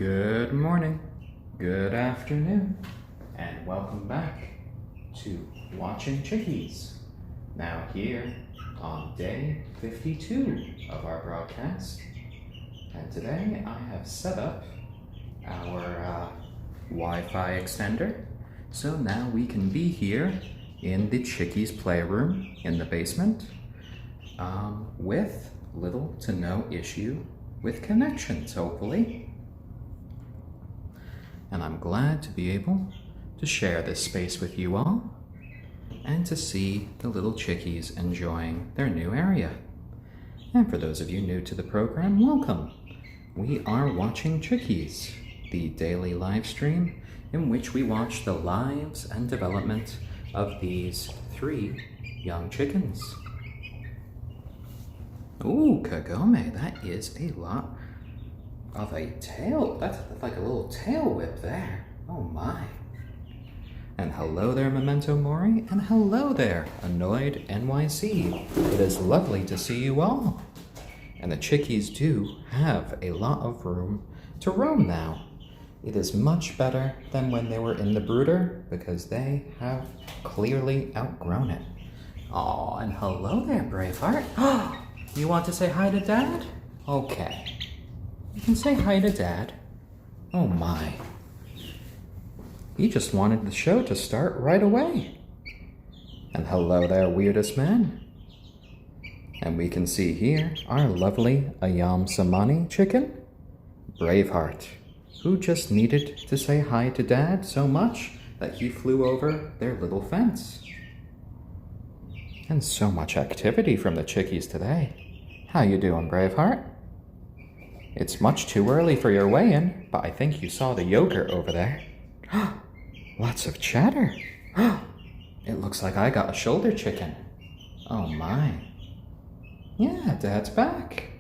Good morning, good afternoon, and welcome back to Watching Chickies. Now here on day 52 of our broadcast, and today I have set up our Wi-Fi extender, so now we can be here in the Chickies playroom in the basement with little to no issue with connections, hopefully. And I'm glad to be able to share this space with you all and to see the little chickies enjoying their new area. And for those of you new to the program, welcome. We are Watching Chickies, the daily live stream in which we watch the lives and development of these 3 young chickens. Ooh, Kagome, that is a lot of a tail. That's like a little tail whip there. Oh my. And hello there, Memento Mori, and hello there, Annoyed NYC. It is lovely to see you all. And the chickies do have a lot of room to roam now. It is much better than when they were in the brooder because they have clearly outgrown it. Aw, and hello there, Braveheart. You want to say hi to Dad? Okay. You can say hi to Dad. Oh my. He just wanted the show to start right away. And hello there, weirdest man. And we can see here our lovely ayam cemeni chicken, Braveheart, who just needed to say hi to Dad so much that he flew over their little fence. And so much activity from the chickies today. How you doing, Braveheart? It's much too early for your weigh-in, but I think you saw the yogurt over there. Lots of chatter. It looks like I got a shoulder chicken. Oh my. Yeah, Dad's back.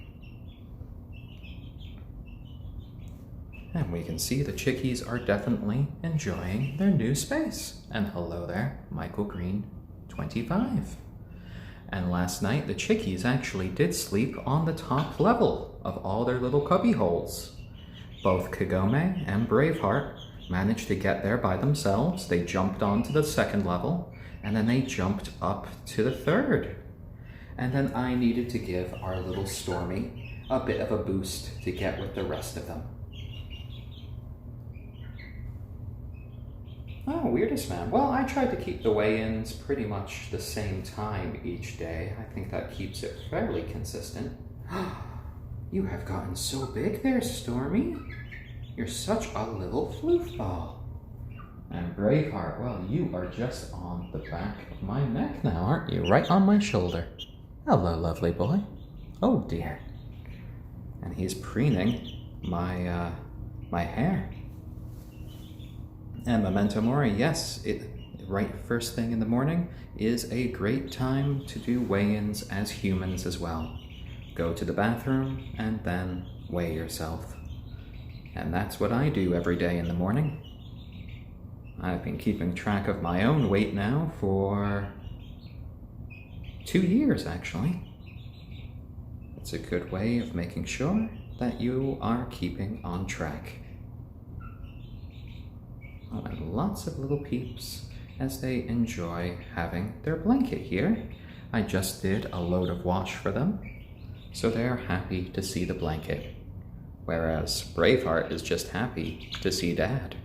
And we can see the chickies are definitely enjoying their new space. And hello there, Michael Green, 25. And last night, the chickies actually did sleep on the top level of all their little cubby holes. Both Kagome and Braveheart managed to get there by themselves. They jumped onto the 2nd level, and then they jumped up to the 3rd. And then I needed to give our little Stormy a bit of a boost to get with the rest of them. Oh, weirdest man. Well, I tried to keep the weigh-ins pretty much the same time each day. I think that keeps it fairly consistent. You have gotten so big there, Stormy. You're such a little floofball. And Braveheart, well, you are just on the back of my neck now, aren't you? Right on my shoulder. Hello, lovely boy. Oh, dear. And he's preening my hair. And Memento Mori, yes, right first thing in the morning is a great time to do weigh-ins as humans as well. Go to the bathroom and then weigh yourself. And that's what I do every day in the morning. I've been keeping track of my own weight now for 2 years, actually. It's a good way of making sure that you are keeping on track. Oh, and lots of little peeps as they enjoy having their blanket here. I just did a load of wash for them, so they're happy to see the blanket. Whereas Braveheart is just happy to see Dad.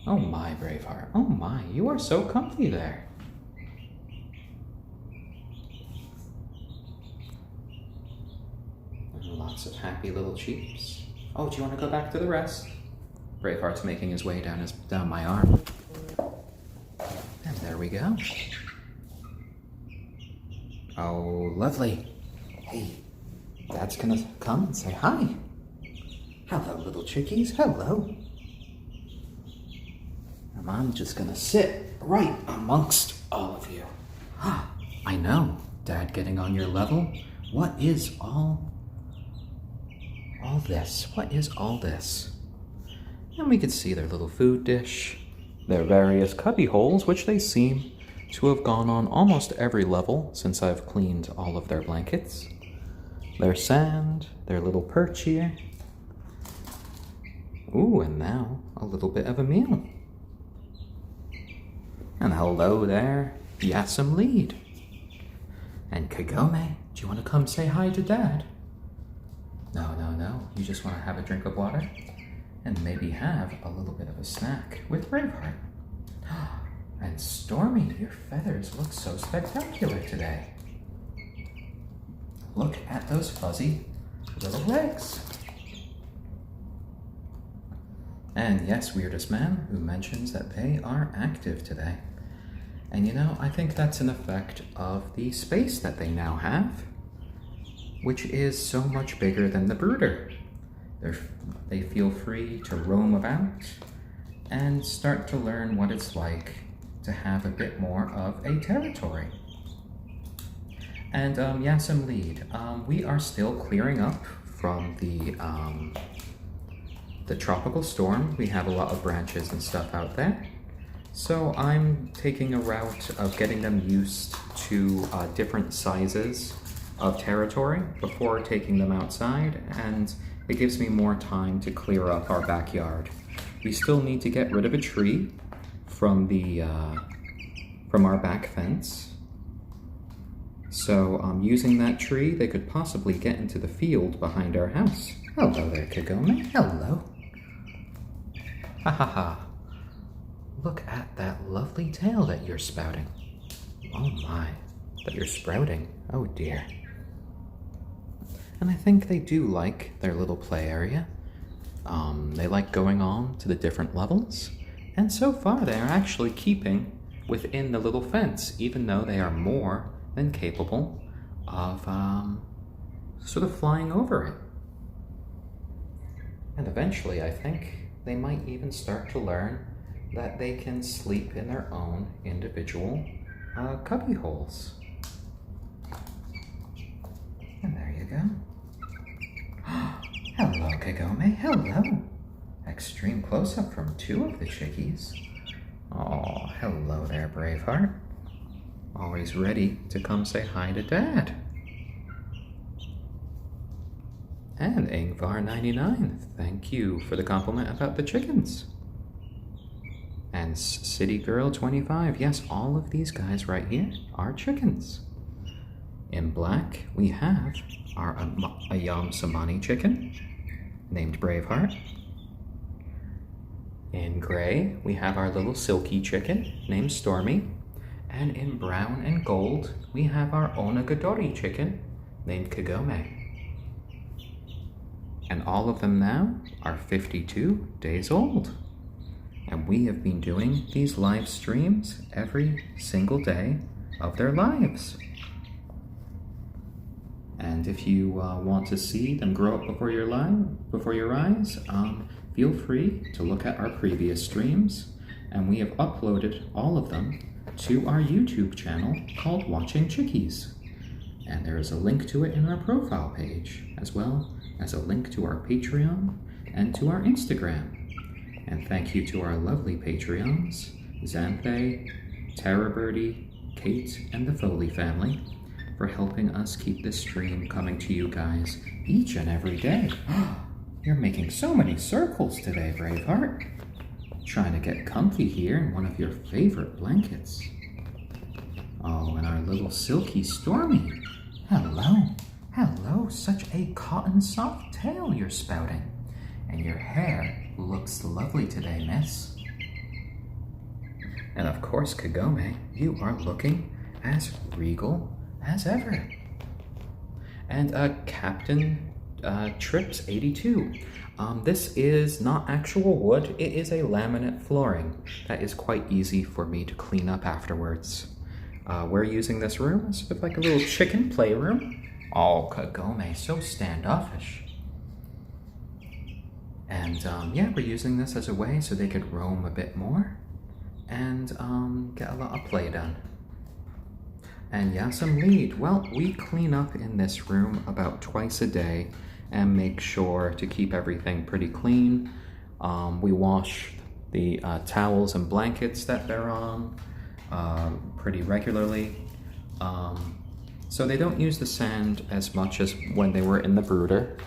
Oh my, Braveheart. Oh my, you are so comfy there. And lots of happy little cheeps. Oh, do you want to go back to the rest? Braveheart's making his way down my arm. And there we go. Oh, lovely. Hey, Dad's gonna come and say hi. Hello, little chickies. Hello. And I'm just gonna sit right amongst all of you. I know, Dad getting on your level. What is all this? What is all this? And we can see their little food dish, their various cubby holes, which they seem to have gone on almost every level since I've cleaned all of their blankets. Their sand, their little perch here, Ooh, and now a little bit of a meal. And hello there, Yassam Lead. And Kagome, do you want to come say hi to Dad? No. You just want to have a drink of water? And maybe have a little bit of a snack with Braveheart. And Stormy, your feathers look so spectacular today. Look at those fuzzy little legs. And yes, Weirdest Man, who mentions that they are active today. And you know, I think that's an effect of the space that they now have, which is so much bigger than the brooder. They feel free to roam about and start to learn what it's like to have a bit more of a territory. And Yassam Lead, we are still clearing up from the tropical storm. We have a lot of branches and stuff out there. So I'm taking a route of getting them used to different sizes of territory before taking them outside, and it gives me more time to clear up our backyard. We still need to get rid of a tree from our back fence. So using that tree, they could possibly get into the field behind our house. Hello there, Kagome. Hello. Ha ha ha. Look at that lovely tail that you're spouting. Oh my, that you're sprouting. Oh dear. And I think they do like their little play area. They like going on to the different levels. And so far they are actually keeping within the little fence, even though they are more than capable of sort of flying over it. And eventually I think they might even start to learn that they can sleep in their own individual cubby holes. And there you go. Hello, Kagome. Hello. Extreme close-up from 2 of the chickies. Oh, hello there, Braveheart. Always ready to come say hi to Dad. And Ingvar99, thank you for the compliment about the chickens. And City Girl 25, yes, all of these guys right here are chickens. In black, we have our ayam cemeni chicken, named Braveheart. In gray, we have our little silkie chicken, named Stormy. And in brown and gold, we have our onagadori chicken, named Kagome. And all of them now are 52 days old. And we have been doing these live streams every single day of their lives. And if you want to see them grow up before your eyes, feel free to look at our previous streams. And we have uploaded all of them to our YouTube channel called Watching Chickies. And there is a link to it in our profile page, as well as a link to our Patreon and to our Instagram. And thank you to our lovely Patreons, Xanthe, Tara Birdie, Kate, and the Foley family, for helping us keep this stream coming to you guys each and every day. You're making so many circles today, Braveheart. Trying to get comfy here in one of your favorite blankets. Oh, and our little silky Stormy. Hello. Hello, such a cotton soft tail you're spouting. And your hair looks lovely today, miss. And of course, Kagome, you are looking as regal as ever. And Captain Trips 82. This is not actual wood, it is a laminate flooring that is quite easy for me to clean up afterwards. We're using this room as sort of like a little chicken playroom. Oh, Kagome, so standoffish. And yeah, we're using this as a way so they could roam a bit more and get a lot of play done. And Yassam Lead, well, we clean up in this room about twice a day and make sure to keep everything pretty clean. We wash the towels and blankets that they're on pretty regularly. So they don't use the sand as much as when they were in the brooder.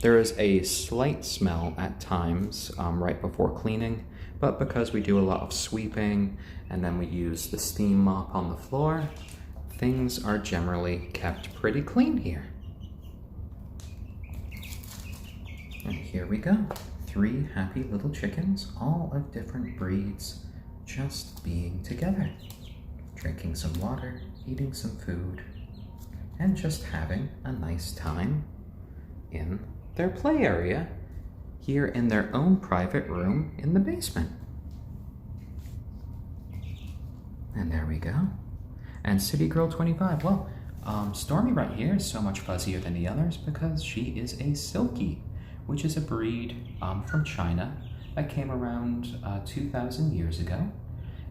There is a slight smell at times right before cleaning, but because we do a lot of sweeping and then we use the steam mop on the floor, things are generally kept pretty clean here. And here we go. 3 happy little chickens, all of different breeds, just being together, drinking some water, eating some food, and just having a nice time in their play area here in their own private room in the basement. And there we go. And City Girl 25, well, Stormy right here is so much fuzzier than the others because she is a silkie, which is a breed from China that came around 2,000 years ago.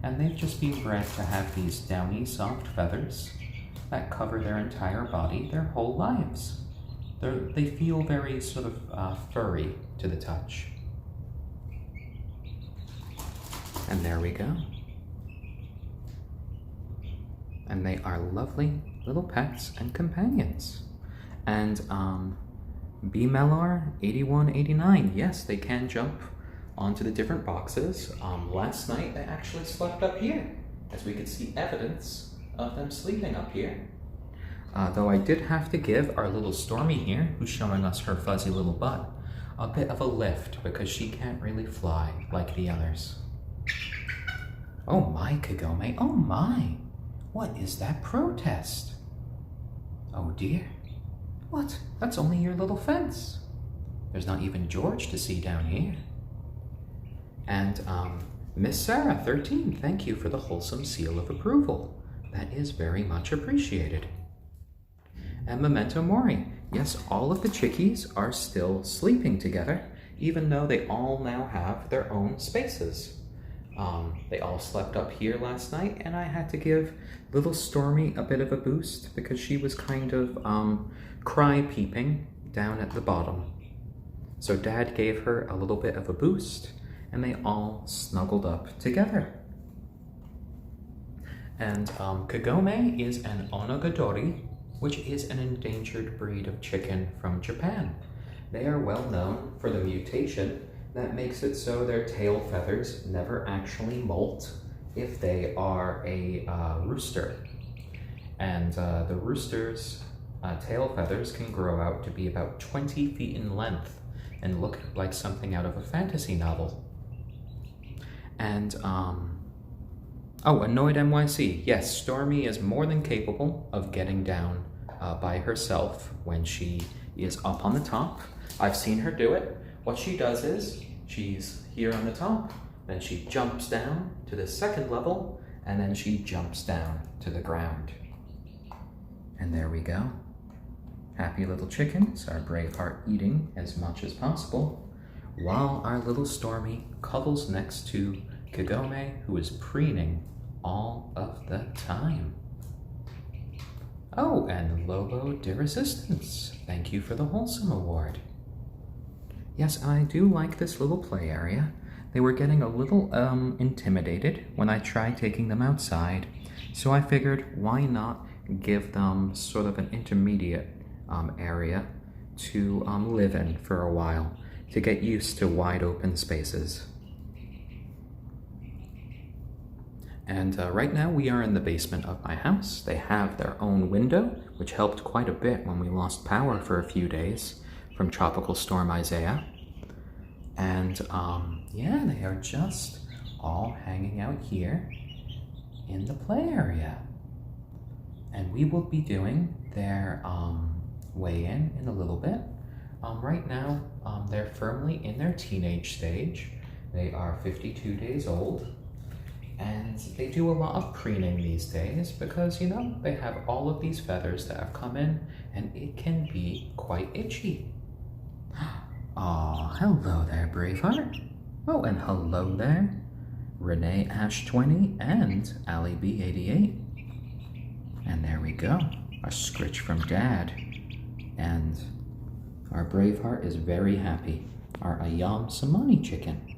And they've just been bred to have these downy, soft feathers that cover their entire body their whole lives. They feel very sort of furry to the touch. And there we go. And they are lovely little pets and companions. And B. Mellar 8189, yes, they can jump onto the different boxes. Last night they actually slept up here, as we could see evidence of them sleeping up here. Though I did have to give our little Stormy here, who's showing us her fuzzy little butt, a bit of a lift because she can't really fly like the others. Oh my, Kagome, oh my! What is that protest? Oh dear. What? That's only your little fence. There's not even George to see down here. And Miss Sarah 13, thank you for the wholesome seal of approval. That is very much appreciated. And Memento Mori, yes, all of the chickies are still sleeping together, even though they all now have their own spaces. They all slept up here last night, and I had to give little Stormy a bit of a boost because she was kind of cry peeping down at the bottom. So Dad gave her a little bit of a boost, and they all snuggled up together. And Kagome is an onagadori, which is an endangered breed of chicken from Japan. They are well known for the mutation that makes it so their tail feathers never actually molt if they are a rooster. And the rooster's tail feathers can grow out to be about 20 feet in length and look like something out of a fantasy novel. And, oh, Annoyed NYC. Yes, Stormy is more than capable of getting down by herself when she is up on the top. I've seen her do it. What she does is, she's here on the top, then she jumps down to the second level, and then she jumps down to the ground. And there we go. Happy little chickens, our Braveheart eating as much as possible, while our little Stormy cuddles next to Kagome, who is preening all of the time. Oh, and Lobo de Resistance, thank you for the Wholesome Award. Yes, I do like this little play area. They were getting a little intimidated when I tried taking them outside, so I figured why not give them sort of an intermediate area to live in for a while, to get used to wide open spaces. And right now we are in the basement of my house. They have their own window, which helped quite a bit when we lost power for a few days from Tropical Storm Isaiah. And yeah, they are just all hanging out here in the play area. And we will be doing their weigh-in in a little bit. Right now, they're firmly in their teenage stage. They are 52 days old. And they do a lot of preening these days because, you know, they have all of these feathers that have come in and it can be quite itchy. Aw, hello there, Braveheart. Oh, and hello there, Renee Ash 20 and Ali B 88. And there we go, a scritch from Dad. And our Braveheart is very happy, our ayam cemeni chicken.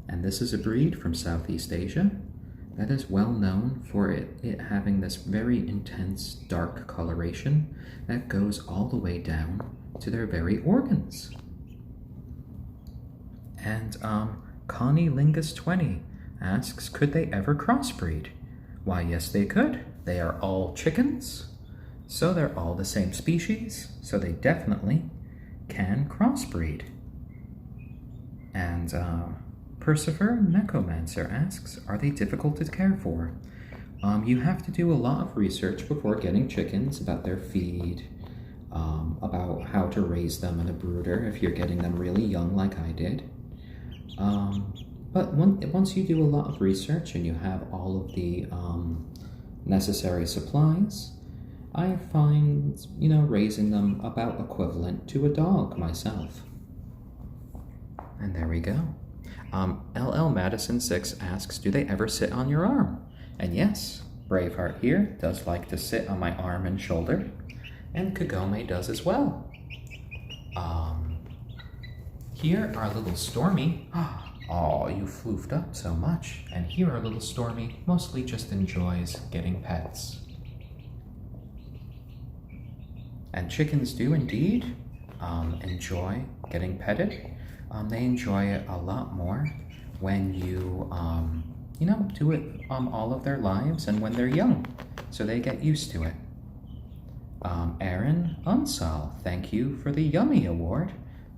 And this is a breed from Southeast Asia that is well known for it having this very intense dark coloration that goes all the way down to their very organs. And Connie Lingus 20 asks, could they ever crossbreed? Why, yes, they could. They are all chickens, so they're all the same species, so they definitely can crossbreed. And Percifer Necromancer asks, are they difficult to care for? You have to do a lot of research before getting chickens about their feed, about how to raise them in a brooder if you're getting them really young like I did. But once you do a lot of research and you have all of the necessary supplies, I find, raising them about equivalent to a dog myself. And there we go. LL Madison 6 asks, do they ever sit on your arm? And yes, Braveheart here does like to sit on my arm and shoulder, and Kagome does as well. Here our little Stormy. Oh, you floofed up so much. And here our little Stormy mostly just enjoys getting pets. And chickens do indeed enjoy getting petted. They enjoy it a lot more when you, do it all of their lives and when they're young, so they get used to it. Aaron Unsal, thank you for the Yummy Award,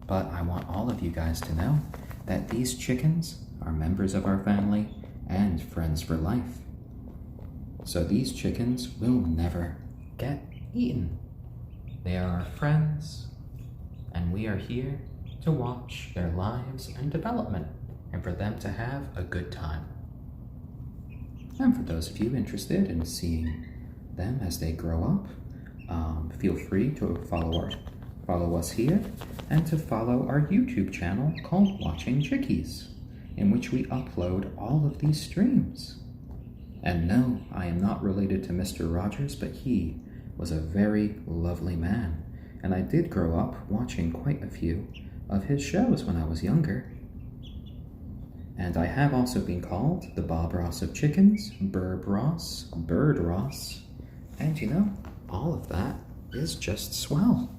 but I want all of you guys to know that these chickens are members of our family and friends for life. So these chickens will never get eaten. They are our friends, and we are here to watch their lives and development, and for them to have a good time. And for those of you interested in seeing them as they grow up, feel free to follow us here, and to follow our YouTube channel called Watching Chickies, in which we upload all of these streams. And no, I am not related to Mr. Rogers, but he was a very lovely man, and I did grow up watching quite a few of his shows when I was younger. And I have also been called the Bob Ross of Chickens, Bird Ross, and all of that is just swell.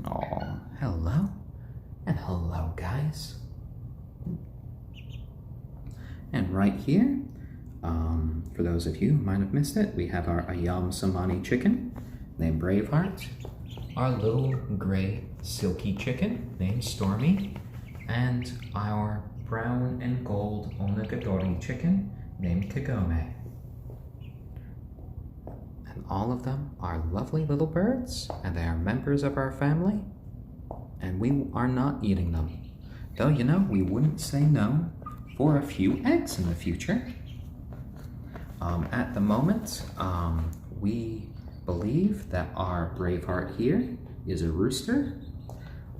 Oh, hello, and hello, guys. And right here, for those of you who might have missed it, we have our ayam cemeni chicken named Braveheart, our little gray silky chicken named Stormy, and our brown and gold onagadori chicken named Kagome. And all of them are lovely little birds, and they are members of our family, and we are not eating them. Though, we wouldn't say no for a few eggs in the future. At the moment, we believe that our Braveheart here is a rooster,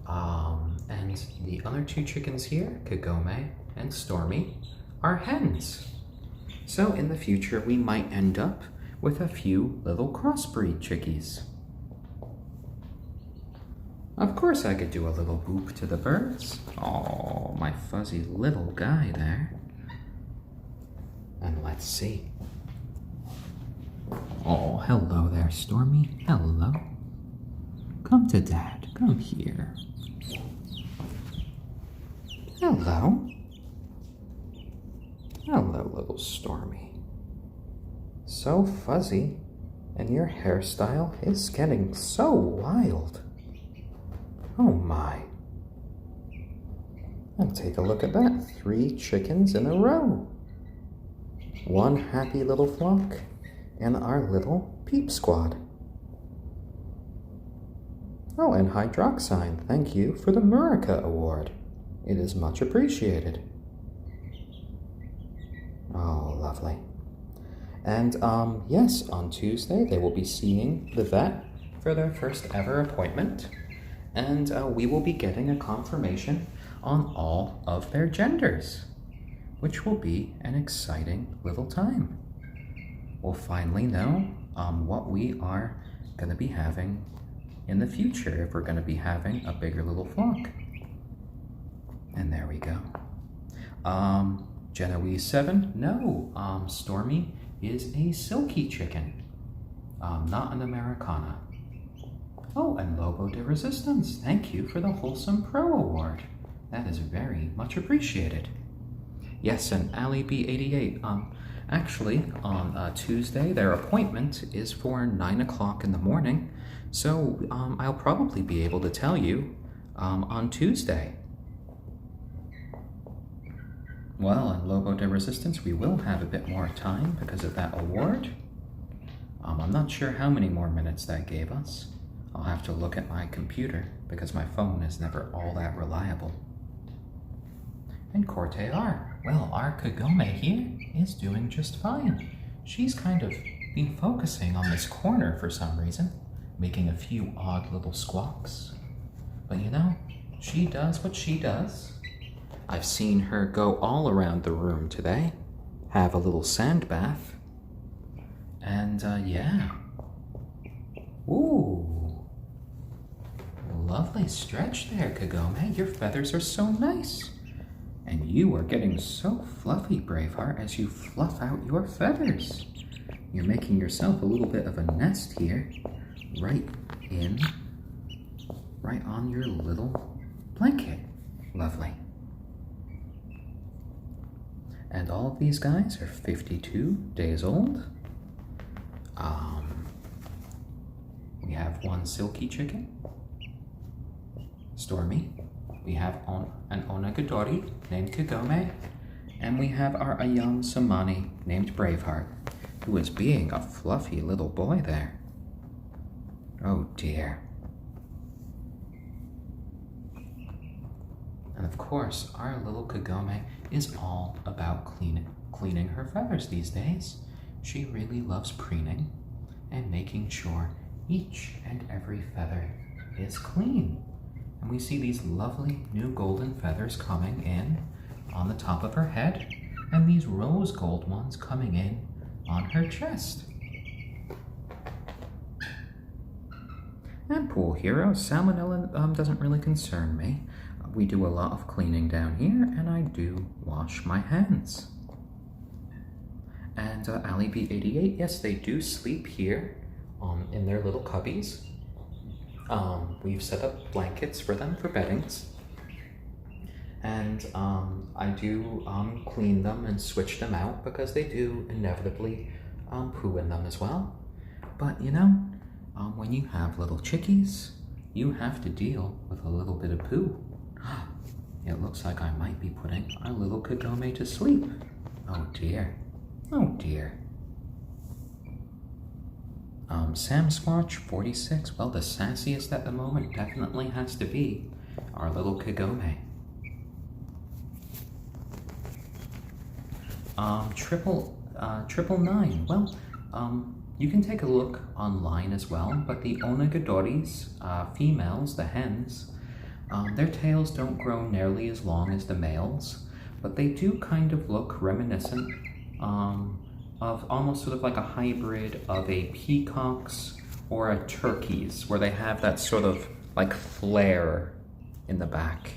and the other two chickens here, Kagome and Stormy, are hens. So in the future, we might end up with a few little crossbreed chickies. Of course I could do a little boop to the birds. Oh, my fuzzy little guy there. And let's see. Oh, hello there, Stormy. Hello. Come to Dad. Come here. Hello. Hello, little Stormy. So fuzzy, and your hairstyle is getting so wild. Oh my. And take a look at that. 3 chickens in a row. One happy little flock, and our little peep squad. Oh, and Hydroxine, thank you for the Murica Award. It is much appreciated. Oh, lovely. And yes, on Tuesday they will be seeing the vet for their first ever appointment, and we will be getting a confirmation on all of their genders, which will be an exciting little time. We'll finally know what we are going to be having in the future, if we're going to be having a bigger little flock. And there we go. Genoese 7, no, Stormy is a silky chicken, not an Americana. Oh, and Lobo de Resistance, thank you for the Wholesome Pro Award. That is very much appreciated. Yes, and Ali B88, actually, on Tuesday, their appointment is for 9 o'clock in the morning, so I'll probably be able to tell you on Tuesday. Well, in Lobo de Resistance, we will have a bit more time because of that award. I'm not sure how many more minutes that gave us. I'll have to look at my computer because my phone is never all that reliable. And Cortear, well, our Kagome here is doing just fine. She's kind of been focusing on this corner for some reason, making a few odd little squawks. But you know, she does what she does. I've seen her go all around the room today, have a little sand bath, and yeah. Ooh, lovely stretch there, Kagome. Your feathers are so nice. And you are getting so fluffy, Braveheart, as you fluff out your feathers. You're making yourself a little bit of a nest here, right on your little blanket. Lovely. And all of these guys are 52 days old. We have one silkie chicken, Stormy. We have an onagadori named Kagome, and we have our ayam cemeni named Braveheart, who is being a fluffy little boy there. Oh dear. And of course, our little Kagome is all about cleaning her feathers these days. She really loves preening and making sure each and every feather is clean. And we see these lovely new golden feathers coming in on the top of her head, and these rose gold ones coming in on her chest. And pool hero, salmonella doesn't really concern me. We do a lot of cleaning down here, and I do wash my hands. And Ali B88, yes, they do sleep here in their little cubbies. We've set up blankets for them for beddings. And I do clean them and switch them out because they do inevitably poo in them as well. But you know, when you have little chickies, you have to deal with a little bit of poo. It looks like I might be putting our little Kagome to sleep. Oh dear. Oh dear. Sam Squatch 46, well, the sassiest at the moment definitely has to be our little Kagome. Triple nine, well, you can take a look online as well, but the onagadoris, females, the hens, their tails don't grow nearly as long as the males, but they do kind of look reminiscent of almost sort of like a hybrid of a peacock's or a turkey's, where they have that sort of like flare in the back.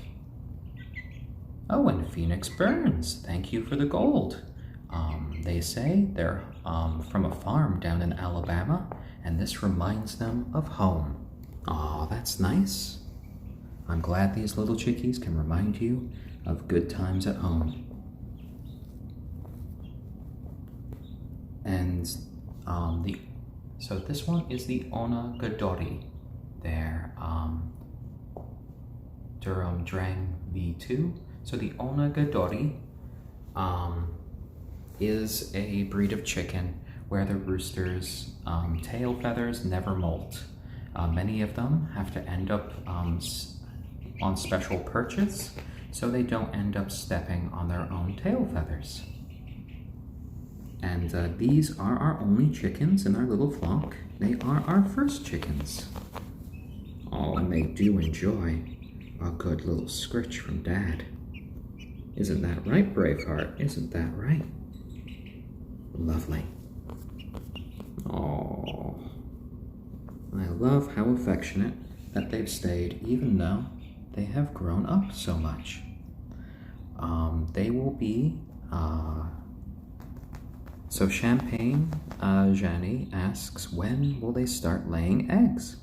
Oh, and Phoenix Burns, thank you for the gold. They say they're from a farm down in Alabama, and this reminds them of home. Aw, that's nice. I'm glad these little chickies can remind you of good times at home. And so this one is the onagadori. They're Durham Drang V2. So the onagadori is a breed of chicken where the rooster's tail feathers never molt. Many of them have to end up on special perches so they don't end up stepping on their own tail feathers. And these are our only chickens in our little flock. They are our first chickens. Oh, and they do enjoy a good little scritch from Dad. Isn't that right, Braveheart? Isn't that right? Lovely. Oh, I love how affectionate that they've stayed, even though they have grown up so much. They will be, so Champagne Janie asks, when will they start laying eggs?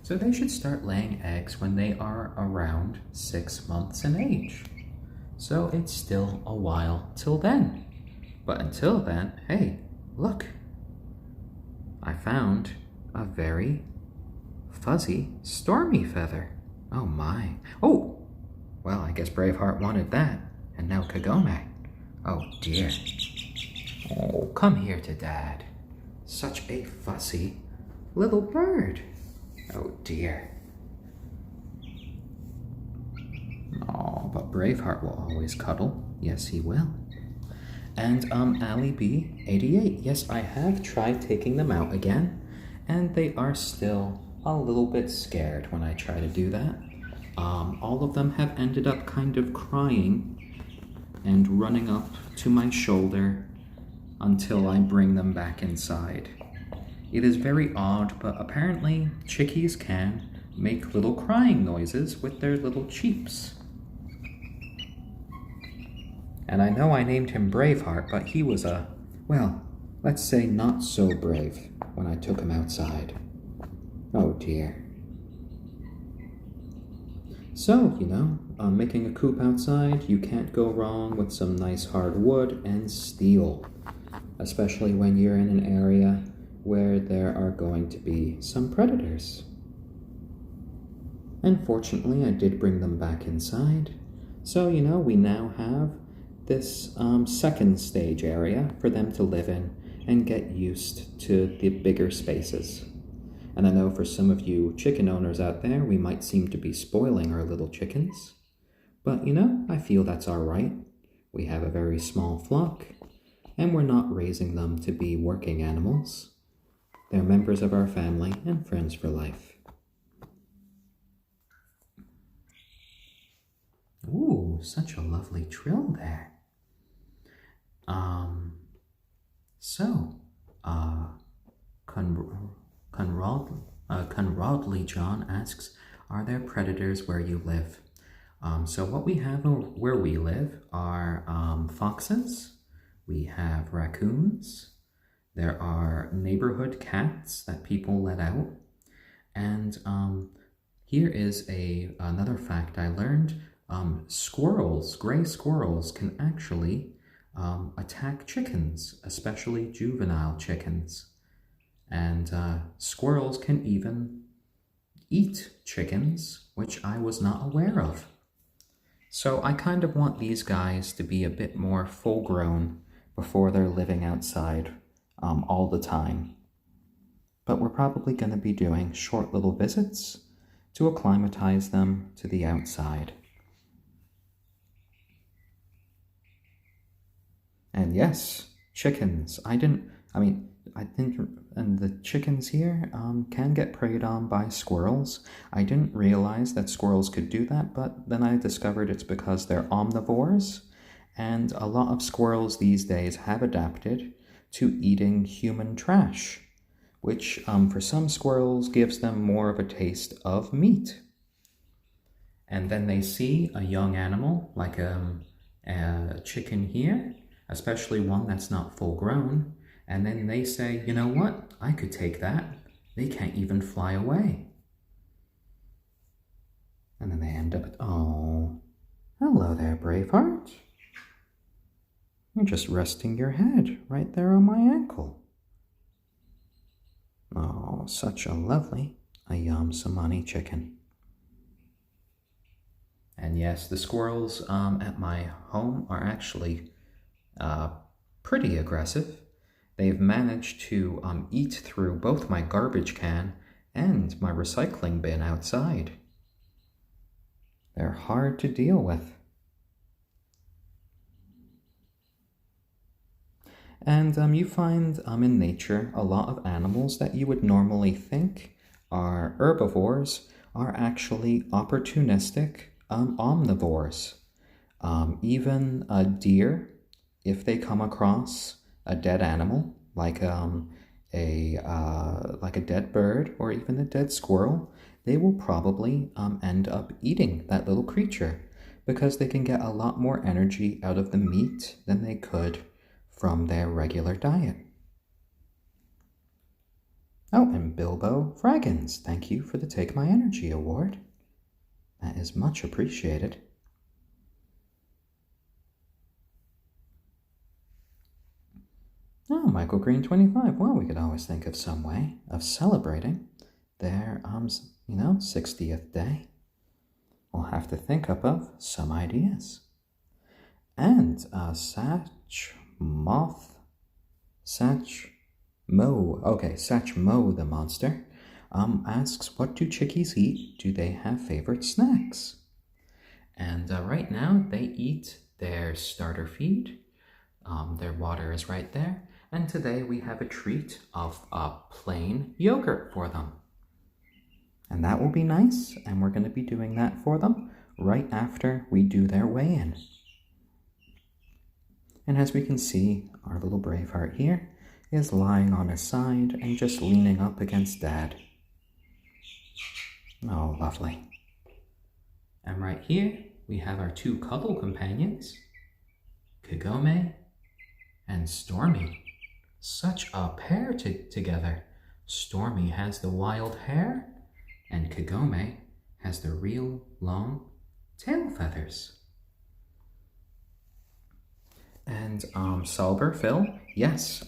So they should start laying eggs when they are around 6 months in age. So it's still a while till then. But until then, hey, look. I found a very fuzzy Stormy feather. Oh my. Oh! Well, I guess Braveheart wanted that. And now Kagome. Oh dear. Oh, come here to Dad. Such a fussy little bird. Oh dear. Oh, but Braveheart will always cuddle. Yes, he will. And Ali B 88. Yes, I have tried taking them out again, and they are still a little bit scared when I try to do that. All of them have ended up kind of crying and running up to my shoulder until I bring them back inside. It is very odd, but apparently chickies can make little crying noises with their little cheeps. And I know I named him Braveheart, but he was well, let's say not so brave when I took him outside. Oh dear. So, making a coop outside, you can't go wrong with some nice hard wood and steel, especially when you're in an area where there are going to be some predators. And fortunately, I did bring them back inside. So, we now have this second stage area for them to live in and get used to the bigger spaces. And I know for some of you chicken owners out there, we might seem to be spoiling our little chickens. But, I feel that's all right. We have a very small flock, and we're not raising them to be working animals. They're members of our family and friends for life. Ooh, such a lovely trill there. Conrodley John asks, are there predators where you live? So what we have where we live are foxes, we have raccoons, there are neighborhood cats that people let out, and here is another fact I learned. Squirrels, gray squirrels, can actually attack chickens, especially juvenile chickens. And squirrels can even eat chickens, which I was not aware of. So I kind of want these guys to be a bit more full-grown before they're living outside all the time. But we're probably going to be doing short little visits to acclimatize them to the outside. And yes, chickens. And the chickens here can get preyed on by squirrels. I didn't realize that squirrels could do that, but then I discovered it's because they're omnivores, and a lot of squirrels these days have adapted to eating human trash, which for some squirrels gives them more of a taste of meat. And then they see a young animal, like a chicken here, especially one that's not full grown, and then they say, you know what, I could take that. They can't even fly away. And then they end up, oh, hello there, Braveheart. You're just resting your head right there on my ankle. Oh, such a lovely ayam cemeni chicken. And yes, the squirrels at my home are actually pretty aggressive. They've managed to eat through both my garbage can and my recycling bin outside. They're hard to deal with. And you find in nature a lot of animals that you would normally think are herbivores are actually opportunistic omnivores. Even a deer, if they come across a dead animal, like a dead bird or even a dead squirrel, they will probably end up eating that little creature because they can get a lot more energy out of the meat than they could from their regular diet. Oh, and Bilbo Fraggins, thank you for the Take My Energy award. That is much appreciated. Oh, Michael Green 25. Well, we could always think of some way of celebrating their 60th day. We'll have to think up of some ideas. And Satchmo, the monster, asks, what do chickies eat? Do they have favorite snacks? And right now they eat their starter feed. Their water is right there. And today we have a treat of plain yogurt for them. And that will be nice, and we're going to be doing that for them right after we do their weigh-in. And as we can see, our little Braveheart here is lying on his side and just leaning up against Dad. Oh, lovely. And right here, we have our two cuddle companions, Kagome and Stormy. Such a pair together. Stormy has the wild hair, and Kagome has the real long tail feathers. And Salber Phil, yes,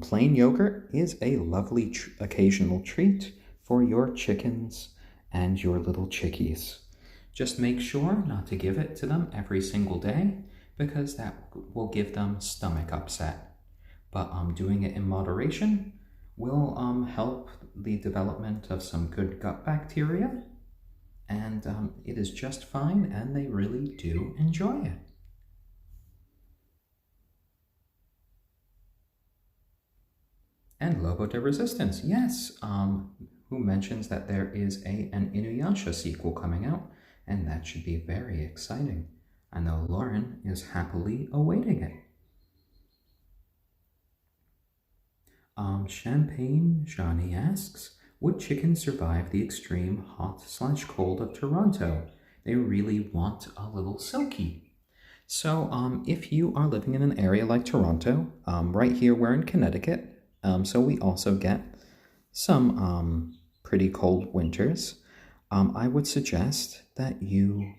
plain yogurt is a lovely occasional treat for your chickens and your little chickies. Just make sure not to give it to them every single day, because that will give them stomach upset. But doing it in moderation will help the development of some good gut bacteria, and it is just fine, and they really do enjoy it. And Lobo de Resistance, yes, who mentions that there is an Inuyasha sequel coming out, and that should be very exciting. I know Lauren is happily awaiting it. Champagne Johnny asks, would chickens survive the extreme hot/cold of Toronto? They really want a little silkie. So if you are living in an area like Toronto, right here we're in Connecticut, so we also get some pretty cold winters. I would suggest that you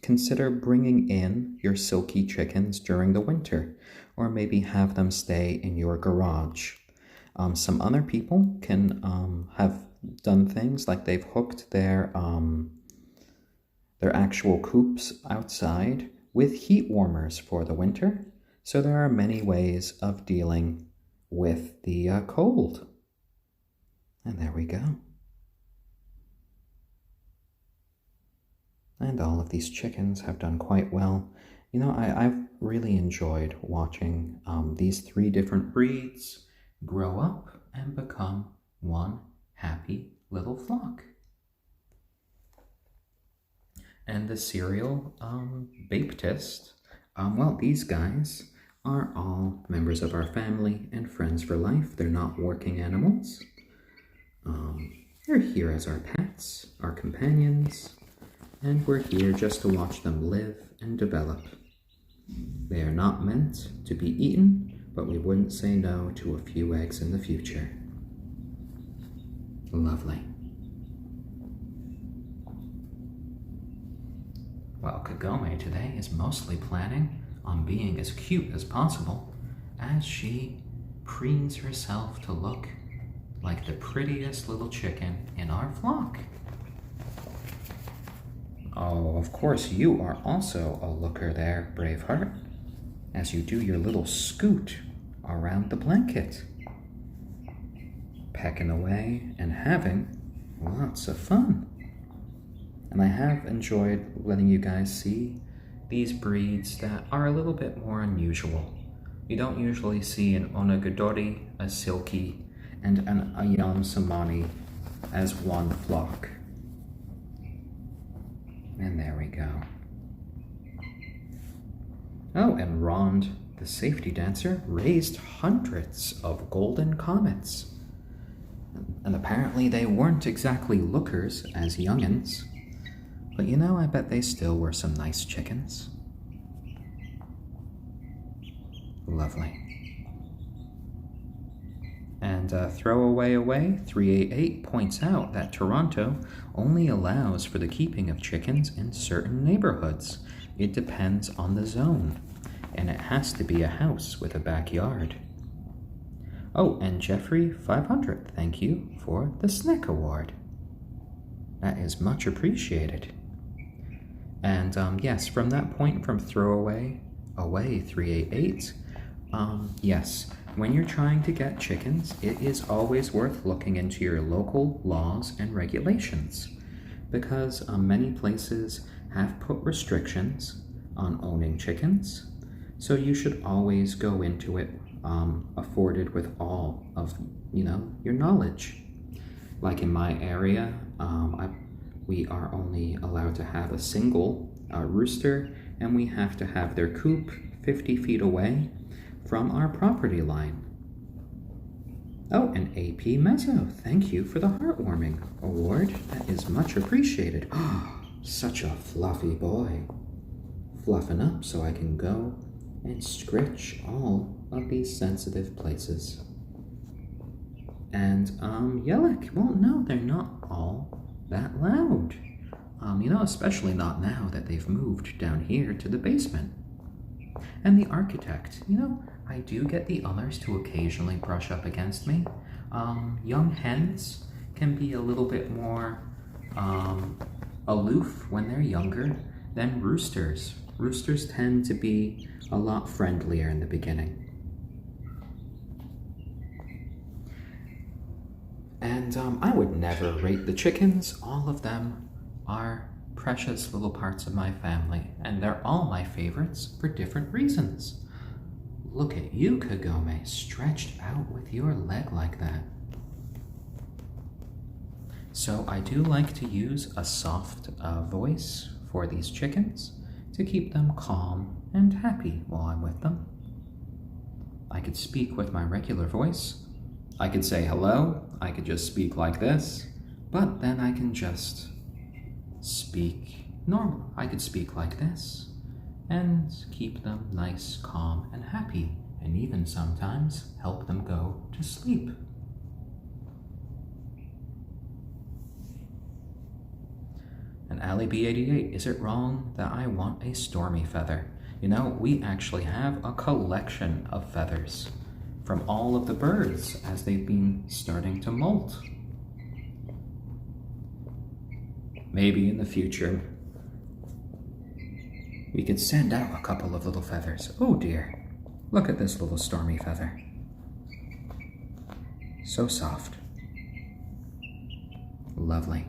consider bringing in your silkie chickens during the winter, or maybe have them stay in your garage. Some other people can have done things like they've hooked their actual coops outside with heat warmers for the winter. So there are many ways of dealing with the cold. And there we go. And all of these chickens have done quite well. You know, I've really enjoyed watching these three different breeds grow up and become one happy little flock. And the cereal Baptist, well, these guys are all members of our family and friends for life. They're not working animals. They're here as our pets, our companions, and we're here just to watch them live and develop. They are not meant to be eaten, but we wouldn't say no to a few eggs in the future. Lovely. Well, Kagome today is mostly planning on being as cute as possible as she preens herself to look like the prettiest little chicken in our flock. Oh, of course you are also a looker there, Braveheart, as you do your little scoot around the blanket, pecking away and having lots of fun. And I have enjoyed letting you guys see these breeds that are a little bit more unusual. You don't usually see an onagadori, a silkie, and an ayam cemeni as one flock. And there we go. Oh, and Rond, the safety dancer, raised hundreds of golden comets. And apparently they weren't exactly lookers as youngins. But you know, I bet they still were some nice chickens. Lovely. And And Throwaway Away 388 points out that Toronto only allows for the keeping of chickens in certain neighborhoods. It depends on the zone, and it has to be a house with a backyard. Oh, and Jeffrey 500, thank you for the Snack Award. That is much appreciated. And yes, from that point from Throwaway Away 388, yes, when you're trying to get chickens, it is always worth looking into your local laws and regulations, because many places have put restrictions on owning chickens, so you should always go into it afforded with all of, your knowledge. Like in my area, we are only allowed to have a single rooster, and we have to have their coop 50 feet away from our property line. Oh, and AP Mezzo, thank you for the heartwarming award. That is much appreciated. Oh, such a fluffy boy. Fluffing up so I can go and scratch all of these sensitive places. And, Yellick, well, no, they're not all that loud. Especially not now that they've moved down here to the basement. And the architect, I do get the others to occasionally brush up against me. Young hens can be a little bit more aloof when they're younger than roosters. Roosters tend to be a lot friendlier in the beginning. And I would never rate the chickens. All of them are precious little parts of my family, and they're all my favorites for different reasons. Look at you, Kagome, stretched out with your leg like that. So I do like to use a soft voice for these chickens to keep them calm and happy while I'm with them. I could speak with my regular voice. I could say hello, I could just speak like this, but then I can just speak normal. I could speak like this and keep them nice, calm, and happy, and even sometimes help them go to sleep. And AliB88, is it wrong that I want a Stormy feather? We actually have a collection of feathers from all of the birds as they've been starting to molt. Maybe in the future, we could send out a couple of little feathers. Oh dear, look at this little Stormy feather. So soft. Lovely.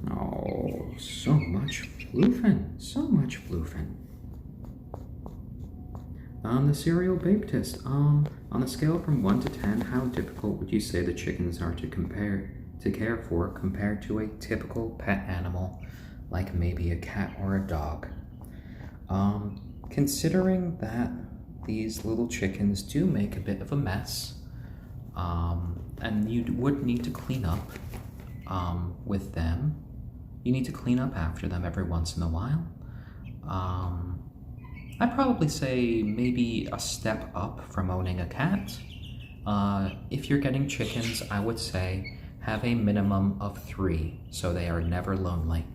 Oh, so much floofing, so much floofing. The cereal bake test. On a scale from 1 to 10, how difficult would you say the chickens are to care for compared to a typical pet animal, like maybe a cat or a dog? Considering that these little chickens do make a bit of a mess, and you would need to clean up with them. You need to clean up after them every once in a while. I'd probably say maybe a step up from owning a cat. If you're getting chickens, I would say have a minimum of 3, so they are never lonely.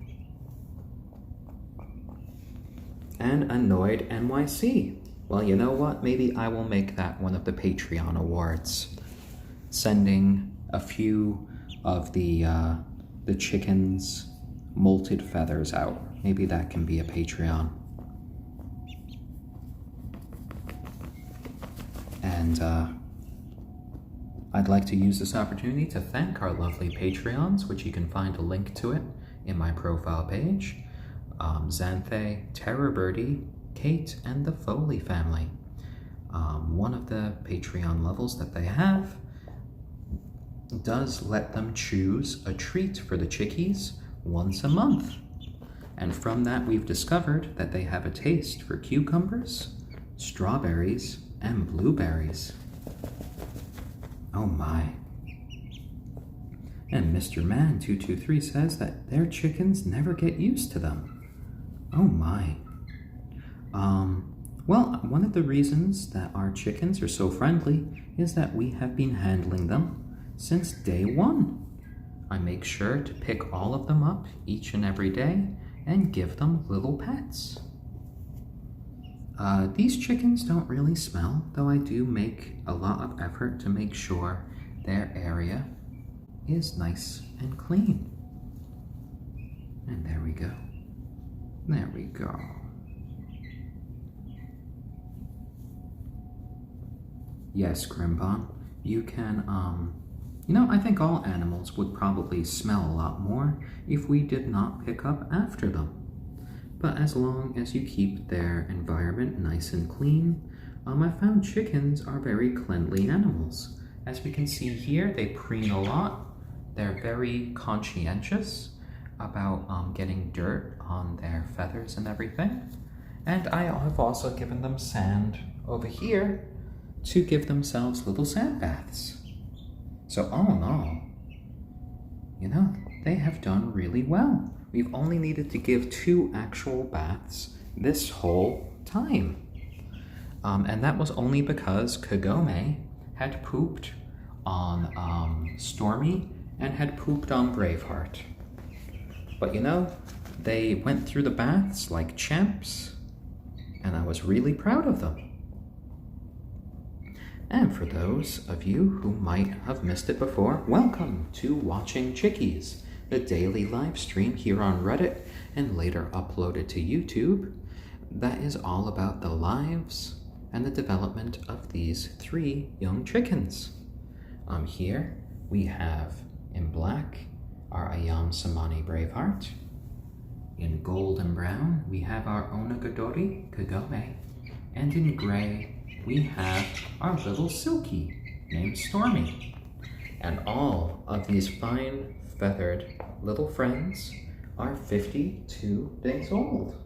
And Annoyed NYC. Well, you know what? Maybe I will make that one of the Patreon awards. Sending a few of the chickens' molted feathers out. Maybe that can be a Patreon. And I'd like to use this opportunity to thank our lovely Patreons, which you can find a link to it in my profile page. Xanthe, Terror Birdie, Kate, and the Foley family. One of the Patreon levels that they have does let them choose a treat for the chickies once a month. And from that, we've discovered that they have a taste for cucumbers, strawberries, and blueberries. Oh my. And Mr. Man 223 says that their chickens never get used to them. Oh my. Well, one of the reasons that our chickens are so friendly is that we have been handling them since day one. I make sure to pick all of them up each and every day and give them little pets. These chickens don't really smell, though I do make a lot of effort to make sure their area is nice and clean. And there we go. There we go. Yes, Grimbon, you can, I think all animals would probably smell a lot more if we did not pick up after them. But as long as you keep their environment nice and clean, I found chickens are very cleanly animals. As we can see here, they preen a lot. They're very conscientious about getting dirt on their feathers and everything. And I have also given them sand over here to give themselves little sand baths. So all in all, they have done really well. We've only needed to give 2 actual baths this whole time. And that was only because Kagome had pooped on Stormy and had pooped on Braveheart. But they went through the baths like champs, and I was really proud of them. And for those of you who might have missed it before, welcome to Watching Chickies, the daily live stream here on Reddit and later uploaded to YouTube. That is all about the lives and the development of these 3 young chickens. Here we have in black our ayam, cemeni, Braveheart. In gold and brown we have our onagadori, Kagome. And in gray we have our little silkie named Stormy. And all of these fine feathered little friends are 52 days old.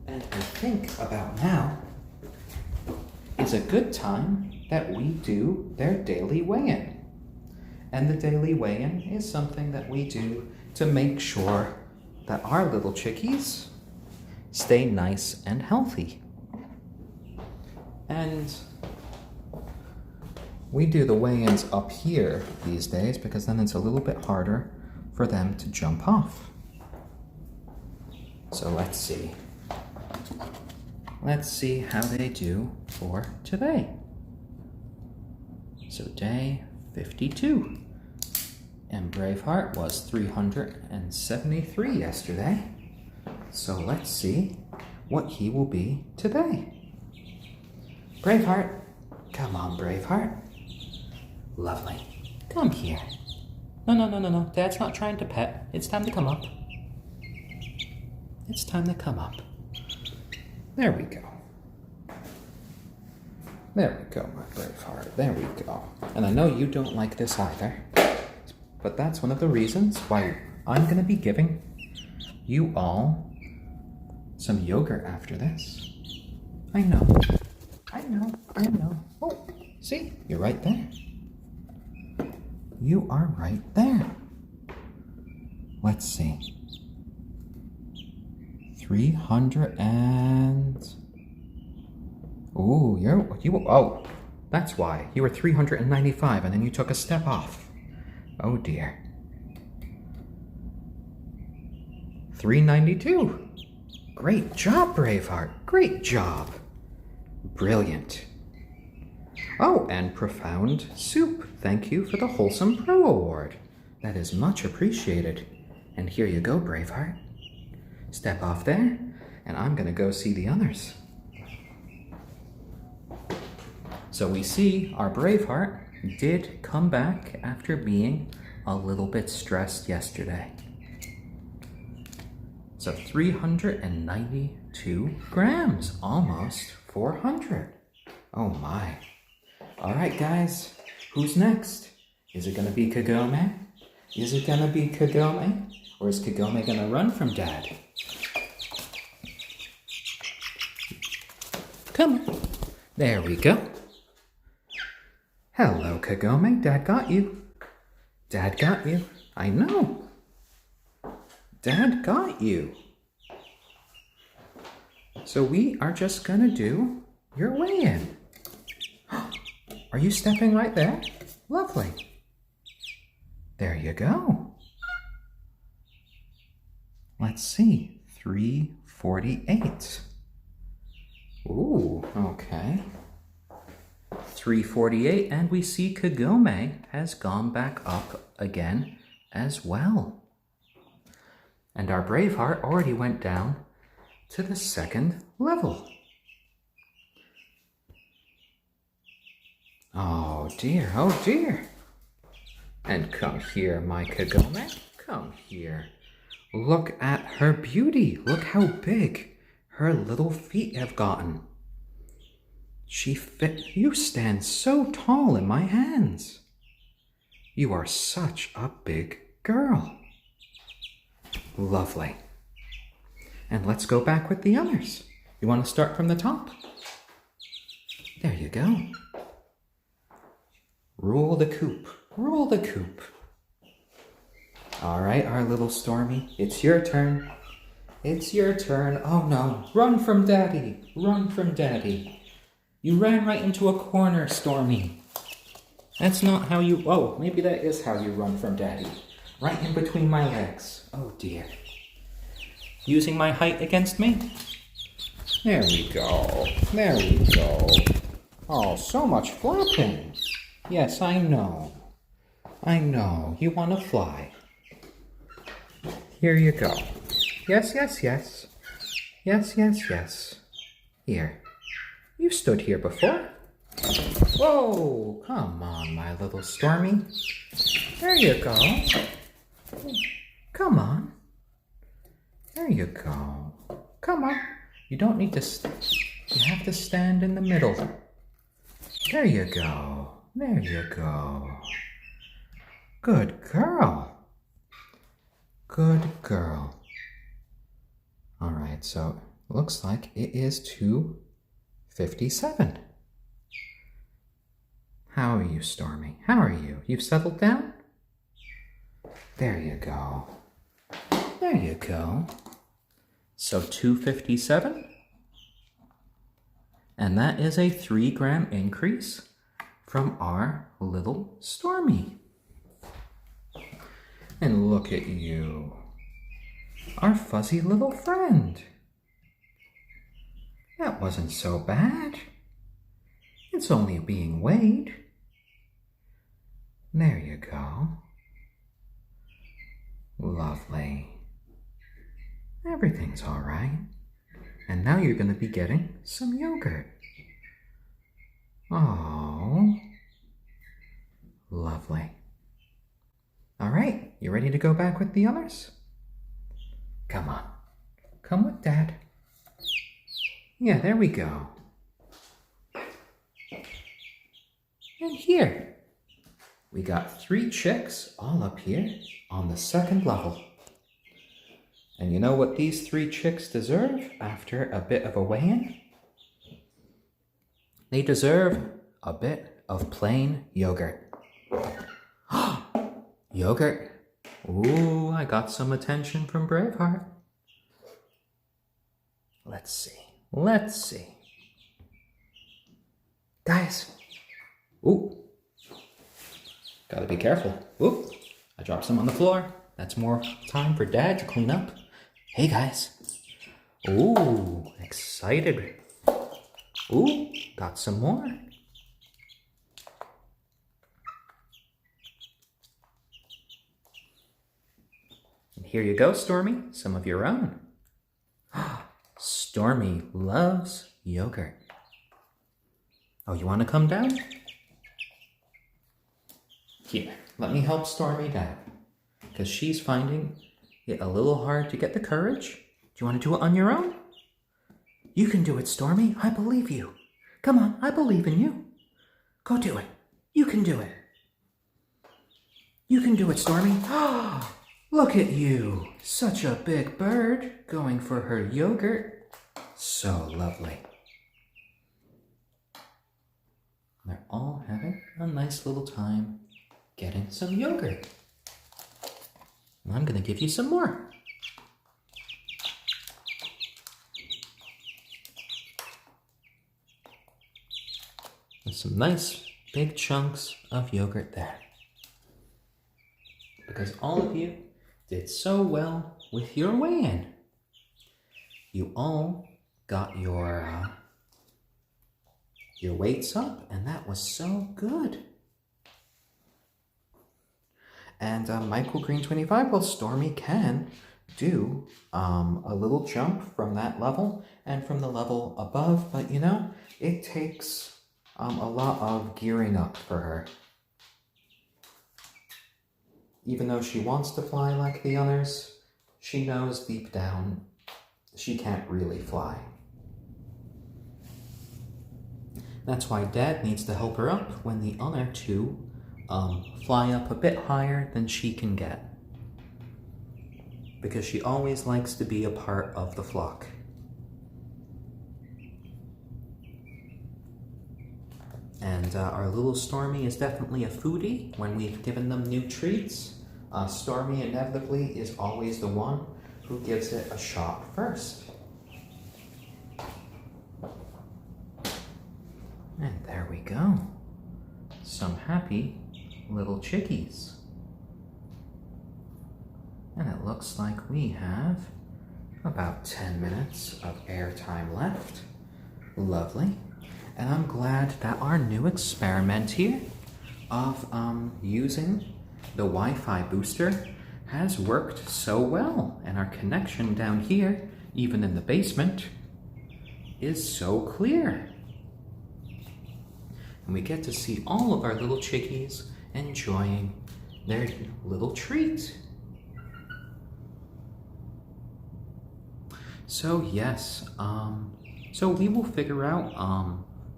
And I think about now is a good time that we do their daily weigh-in. And the daily weigh-in is something that we do to make sure that our little chickies stay nice and healthy. And we do the weigh-ins up here these days because then it's a little bit harder for them to jump off. So let's see. Let's see how they do for today. So day 52. And Braveheart was 373 yesterday. So let's see what he will be today. Braveheart, come on, Braveheart. Lovely. Come here. No. Dad's not trying to pet. It's time to come up. It's time to come up. There we go. There we go, my Braveheart. There we go. And I know you don't like this either, but that's one of the reasons why I'm going to be giving you all some yogurt after this. I know. Oh, see? You're right there. You are right there. Let's see. 300 and... Ooh, oh, that's why. You were 395 and then you took a step off. Oh dear. 392. Great job, Braveheart. Great job. Brilliant. Oh, and Profound Soup. Thank you for the Wholesome Pro Award. That is much appreciated. And here you go, Braveheart. Step off there, and I'm going to go see the others. So we see our Braveheart did come back after being a little bit stressed yesterday. So 392 grams, almost 400. Oh my. All right, guys, who's next? Is it going to be Kagome? Is it going to be Kagome? Or is Kagome going to run from Dad? Come on. There we go. Hello, Kagome. Dad got you. Dad got you. I know. Dad got you. So we are just gonna do your weigh-in. Are you stepping right there? Lovely. There you go. Let's see, 348. Ooh, okay. 348, and we see Kagome has gone back up again as well. And our Braveheart already went down to the second level. Oh dear, oh dear. And come here, my Kagome, come here. Look at her beauty. Look how big her little feet have gotten. You stand so tall in my hands. You are such a big girl. Lovely. And let's go back with the others. You want to start from the top? There you go. Rule the coop. Rule the coop. All right, our little Stormy, it's your turn. It's your turn. Oh no, run from Daddy. Run from Daddy. You ran right into a corner, Stormy. That's not how you... Oh, maybe that is how you run from Daddy. Right in between my legs. Oh dear. Using my height against me? There we go. There we go. Oh, so much flapping. Yes, I know. I know. You want to fly. Here you go. Yes, yes, yes. Yes, yes, yes. Here. You stood here before. Whoa! Come on, my little Stormy. There you go. Come on. There you go. Come on. You don't need to... You have to stand in the middle. There you go. There you go. Good girl. Good girl. All right, so looks like it is 2:57. How are you, Stormy? How are you? You've settled down? There you go. There you go. So 2:57. And that is a 3-gram increase from our little Stormy. And look at you, our fuzzy little friend. That wasn't so bad. It's only being weighed. There you go. Lovely. Everything's all right. And now you're going to be getting some yogurt. Oh, lovely. All right, you ready to go back with the others? Come on, come with Dad. Yeah, there we go. And here, we got 3 chicks all up here on the second level. And you know what these 3 chicks deserve after a bit of a weigh-in? They deserve a bit of plain yogurt. Yogurt. Ooh, I got some attention from Braveheart. Let's see. Let's see. Guys. Ooh. Gotta be careful. Ooh. I dropped some on the floor. That's more time for Dad to clean up. Hey, guys. Ooh, excited. Ooh, got some more. And here you go, Stormy, some of your own. Stormy loves yogurt. Oh, you want to come down? Here, let me help Stormy down, because she's finding it a little hard to get the courage. Do you want to do it on your own? You can do it, Stormy. I believe you. Come on, I believe in you. Go do it. You can do it. You can do it, Stormy. Look at you. Such a big bird going for her yogurt. So lovely. They're all having a nice little time getting some yogurt. And I'm going to give you some more. some nice big chunks of yogurt there. Because all of you did so well with your weigh-in. You all got your weights up, and that was so good. And Michael Green 25, well, Stormy can do a little jump from that level and from the level above, but you know, it takes a lot of gearing up for her. Even though she wants to fly like the others, she knows deep down she can't really fly. That's why Dad needs to help her up when the other two fly up a bit higher than she can get. Because she always likes to be a part of the flock. And our little Stormy is definitely a foodie when we've given them new treats. Stormy inevitably is always the one who gives it a shot first. And there we go. Some happy little chickies. And it looks like we have about 10 minutes of airtime left. Lovely. And I'm glad that our new experiment here of using the Wi-Fi booster has worked so well. And our connection down here, even in the basement, is so clear. And we get to see all of our little chickies enjoying their little treat. So yes, so we will figure out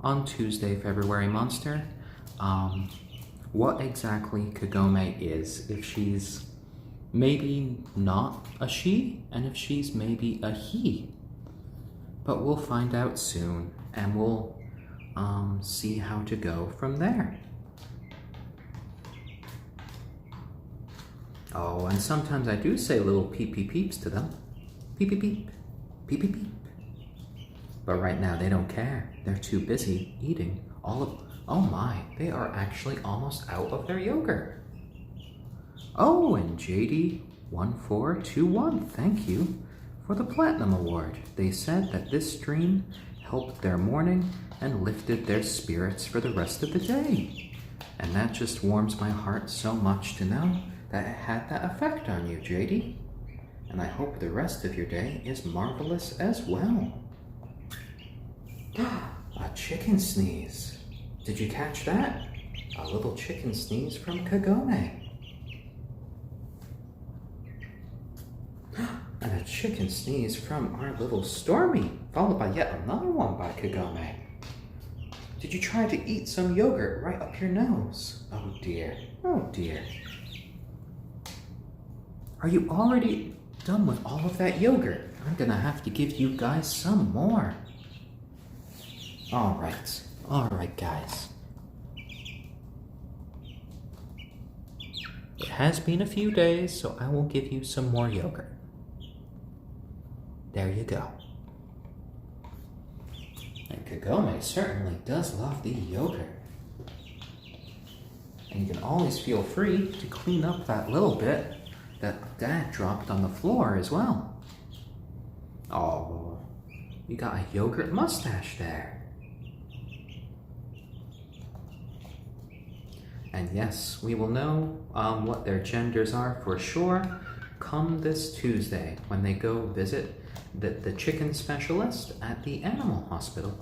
on Tuesday, February Monster, what exactly Kagome is. If she's maybe not a she, and if she's maybe a he. But we'll find out soon, and we'll see how to go from there. Oh, and sometimes I do say little peep peep peeps to them. Peep peep peep. Peep peep peep. But right now they don't care. They're too busy eating all of... Oh my, they are actually almost out of their yogurt. Oh, and JD1421, thank you for the Platinum Award. They said that this stream helped their morning and lifted their spirits for the rest of the day. And that just warms my heart so much to know that it had that effect on you, JD. And I hope the rest of your day is marvelous as well. A chicken sneeze. Did you catch that? A little chicken sneeze from Kagome. And a chicken sneeze from our little Stormy, followed by yet another one by Kagome. Did you try to eat some yogurt right up your nose? Oh dear, oh dear. Are you already done with all of that yogurt? I'm gonna have to give you guys some more. All right guys. It has been a few days, so I will give you some more yogurt. There you go. And Kagome certainly does love the yogurt. And you can always feel free to clean up that little bit that Dad dropped on the floor as well. Oh, you got a yogurt mustache there. And yes, we will know what their genders are for sure come this Tuesday when they go visit the chicken specialist at the animal hospital.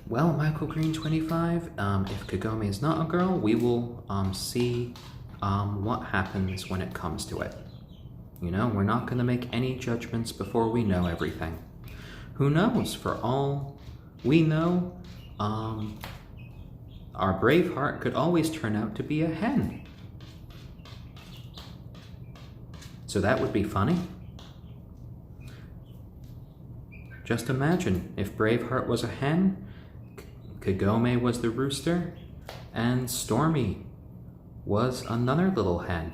Well, Michael Green 25, if Kagome is not a girl, we will see what happens when it comes to it. You know, we're not going to make any judgments before we know everything. Who knows? For all we know, our Braveheart could always turn out to be a hen. So that would be funny. Just imagine if Braveheart was a hen, Kagome was the rooster, and Stormy was another little hen.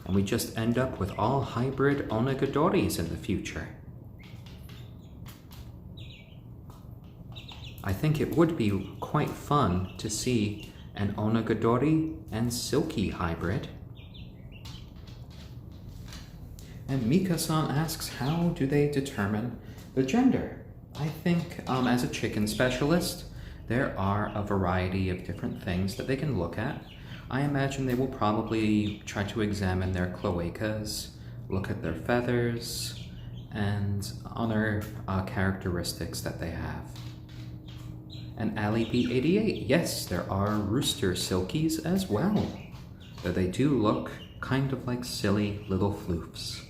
And we just end up with all hybrid onagadoris in the future. I think it would be quite fun to see an onagadori and silkie hybrid. And Mika-san asks, how do they determine the gender? I think as a chicken specialist, there are a variety of different things that they can look at. I imagine they will probably try to examine their cloacas, look at their feathers, and other characteristics that they have. And Ali B88, yes, there are rooster silkies as well, though they do look kind of like silly little floofs.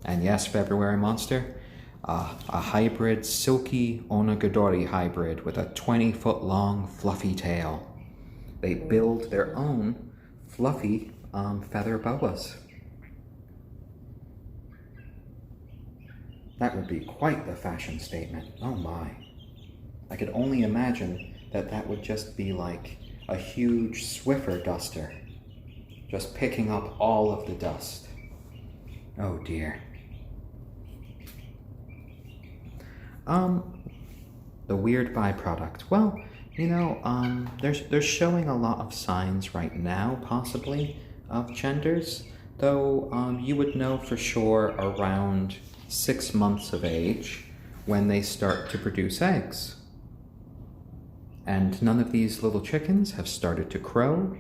And yes, February Monster, a hybrid silkie onagadori hybrid with a 20-foot long fluffy tail. They build their own fluffy feather boas. That would be quite the fashion statement. Oh my. I could only imagine that that would just be like a huge Swiffer duster, just picking up all of the dust. Oh dear. The weird byproduct. Well, you know, they're showing a lot of signs right now, possibly, of genders, though you would know for sure around 6 months of age when they start to produce eggs. And none of these little chickens have started to crow.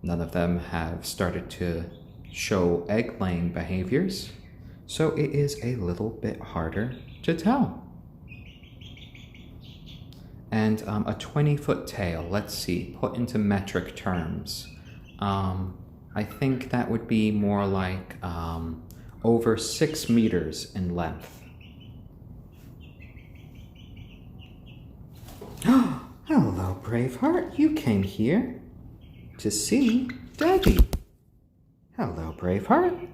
None of them have started to show egg-laying behaviors. So it is a little bit harder to tell. And a 20-foot tail, let's see, put into metric terms. I think that would be more like over 6 meters in length. Hello, Braveheart. You came here to see Daddy. Hello, Braveheart.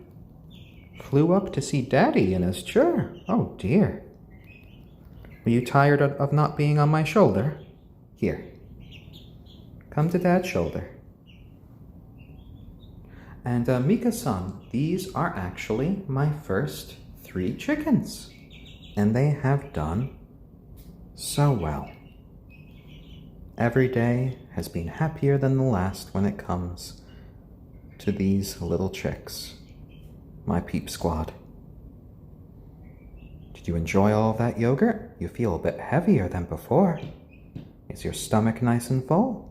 Flew up to see Daddy in his chair. Oh, dear. Were you tired of not being on my shoulder? Here. Come to Dad's shoulder. And Mika-san, these are actually my first 3 chickens. And they have done so well. Every day has been happier than the last when it comes to these little chicks. My peep squad. Did you enjoy all of that yogurt? You feel a bit heavier than before. Is your stomach nice and full?